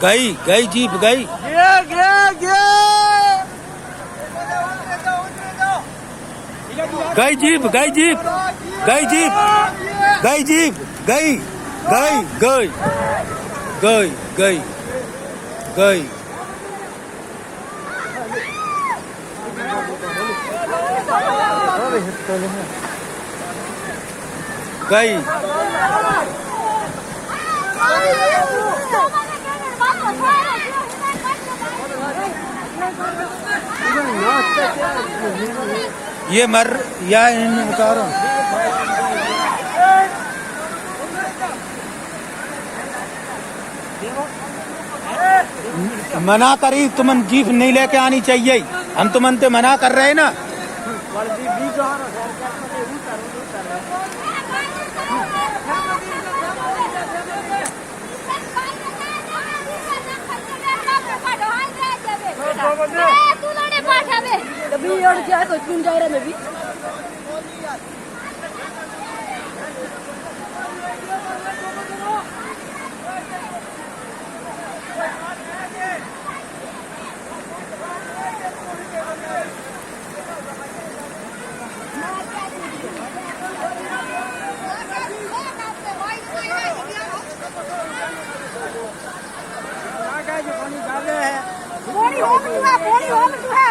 गई गई जीप गई गई जीप गई जीप गई जीप गई जीप गई गई गई गई गई गई गई ये मर या इन उतारो मना करी तुमन जीप नहीं लेके आनी चाहिए हम तुमन ते मना कर रहे ना पोनी हो